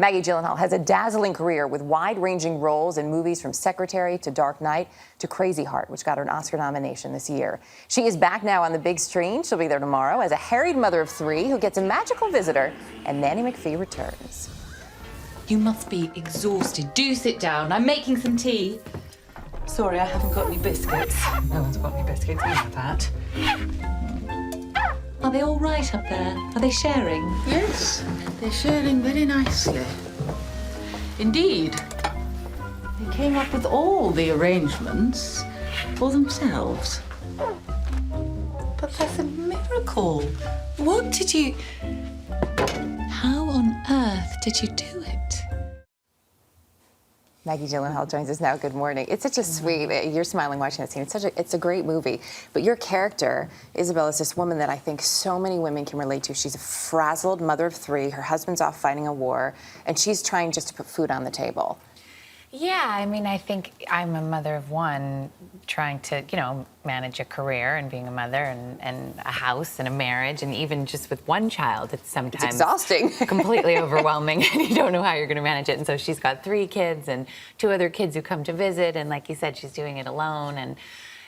Maggie Gyllenhaal has a dazzling career with wide-ranging roles in movies from Secretary to Dark Knight to Crazy Heart, which got her an Oscar nomination this year. She is back now on the big screen. She'll be there tomorrow as a harried mother of three who gets a magical visitor, and Nanny McPhee returns. You must be exhausted. Do sit down. I'm making some tea. Sorry, I haven't got any biscuits. No one's got any biscuits. You know that. Are they all right up there? Are they sharing? Yes, they're sharing very nicely. Indeed, they came up with all the arrangements for themselves. But that's a miracle. What did you... How on earth did you do it? Maggie Gyllenhaal joins us now. Good morning. It's such a sweet, you're smiling watching that scene. It's a great movie. But your character, Isabel, is this woman that I think so many women can relate to. She's a frazzled mother of three. Her husband's off fighting a war, and she's trying just to put food on the table. Yeah, I mean, I think I'm a mother of one trying to, manage a career and being a mother and a house and a marriage, and even just with one child, it's sometimes exhausting. Completely overwhelming, and you don't know how you're going to manage it. And so she's got 3 kids and 2 other kids who come to visit, and like you said, she's doing it alone. And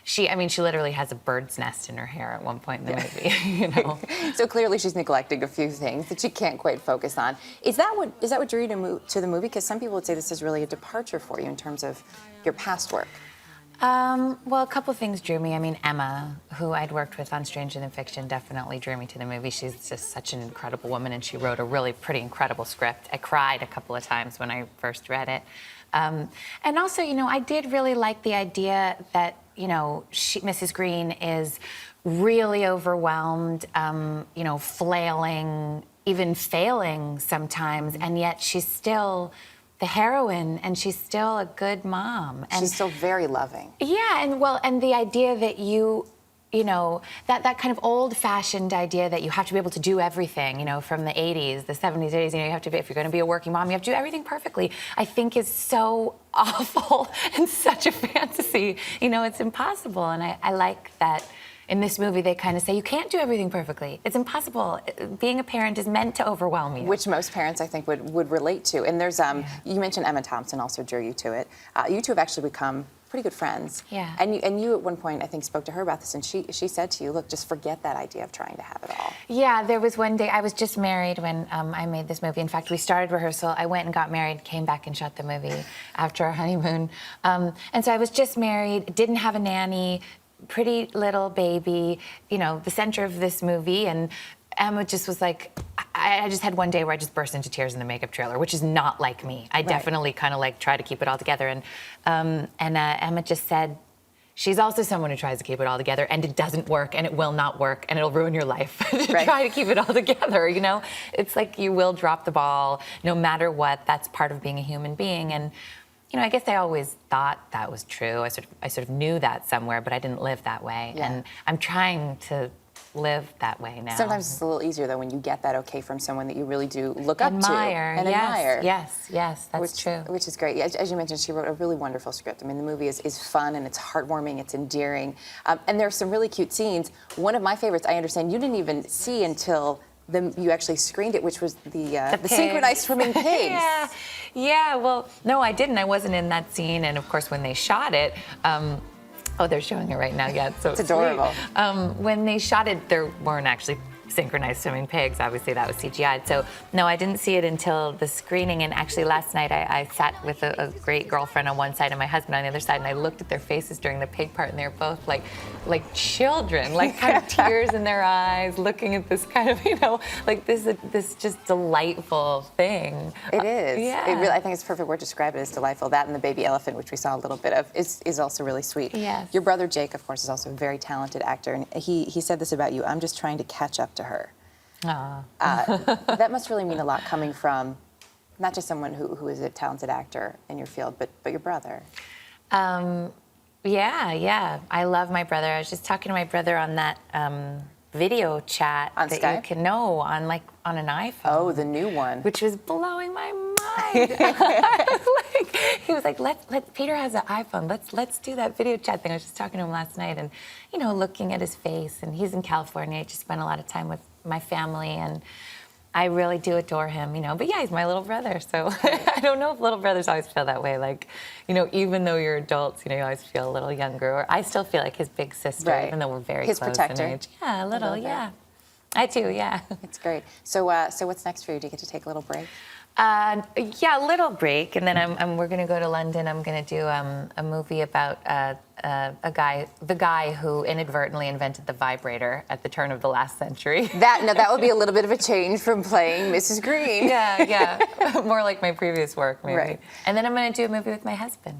she literally has a bird's nest in her hair at one point in the movie, So clearly she's neglecting a few things that she can't quite focus on. Is that what drew you to the movie? Because some people would say this is really a departure for you in terms of your past work. Well, a couple things drew me. I mean, Emma, who I'd worked with on Stranger Than Fiction, definitely drew me to the movie. She's just such an incredible woman, and she wrote a really pretty incredible script. I cried a couple of times when I first read it. And also, I did really like the idea that, Mrs. Green is really overwhelmed, flailing, even failing sometimes, and yet she's still the heroine, and she's still a good mom. And she's still very loving. Yeah, and the idea that that kind of old-fashioned idea that you have to be able to do everything, from the 80s, the 70s, 80s, you have to be, if you're going to be a working mom, you have to do everything perfectly, I think is so awful and such a fantasy. It's impossible, and I like that in this movie they kind of say, you can't do everything perfectly. It's impossible. Being a parent is meant to overwhelm you. Which most parents, I think, would relate to. And there's, you mentioned Emma Thompson also drew you to it. You two have actually become pretty good friends. Yeah. And you at one point, I think, spoke to her about this, and she said to you, look, just forget that idea of trying to have it all. Yeah, there was one day, I was just married when I made this movie. In fact, we started rehearsal, I went and got married, came back and shot the movie after our honeymoon. And so I was just married, didn't have a nanny, pretty little baby, the center of this movie, and Emma just was like, I just had one day where I just burst into tears in the makeup trailer, which is not like me. I definitely kind of try to keep it all together. And Emma just said, she's also someone who tries to keep it all together, and it doesn't work, and it will not work, and it'll ruin your life to try to keep it all together, It's like you will drop the ball no matter what. That's part of being a human being. And I guess I always thought that was true. I sort of knew that somewhere, but I didn't live that way. Yeah. And I'm trying to live that way now. Sometimes it's a little easier, though, when you get that okay from someone that you really do look up to and yes, admire. Yes, that's true. Which is great. As you mentioned, she wrote a really wonderful script. I mean, the movie is fun, and it's heartwarming, it's endearing. And there are some really cute scenes. One of my favorites, I understand, you didn't even see until you actually screened it, which was the synchronized swimming pigs. Yeah, well, no, I didn't. I wasn't in that scene. And of course, when they shot it, oh, they're showing it right now. Yeah, it's so it's adorable. When they shot it, there weren't actually synchronized swimming pigs. Obviously, that was CGI'd. So, no, I didn't see it until the screening. And actually, last night, I sat with a great girlfriend on one side and my husband on the other side, and I looked at their faces during the pig part, and they were both like children, kind of tears in their eyes, looking at this kind of, this just delightful thing. It is. Yeah. It really, I think it's a perfect word to describe it as delightful. That and the baby elephant, which we saw a little bit of, is also really sweet. Yes. Your brother, Jake, of course, is also a very talented actor, and he said this about you: I'm just trying to catch up to her. That must really mean a lot coming from not just someone who is a talented actor in your field, but your brother. Yeah. I love my brother. I was just talking to my brother on that video chat on that Skype? you can know on on an iPhone. Oh, the new one. Which was blowing my mind. He was like, Peter has an iPhone. Let's do that video chat thing. I was just talking to him last night, and looking at his face, and he's in California. I just spent a lot of time with my family, and I really do adore him, you know. But yeah, he's my little brother, so I don't know if little brothers always feel that way. Like, you know, even though you're adults, you know, you always feel a little younger. Or I still feel like his big sister, Right. even though we're very His close protector. in age. Yeah, a little, love that. yeah. I do, yeah. It's great. So what's next for you? Do you get to take a little break? Yeah, a little break, and then we're going to go to London. I'm going to do a movie about the guy who inadvertently invented the vibrator at the turn of the last century. That would be a little bit of a change from playing Mrs. Green. Yeah. More like my previous work, maybe. Right. And then I'm going to do a movie with my husband.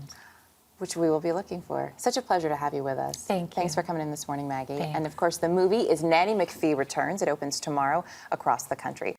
Which we will be looking for. Such a pleasure to have you with us. Thank you. Thanks for coming in this morning, Maggie. Thanks. And of course, the movie is Nanny McPhee Returns. It opens tomorrow across the country.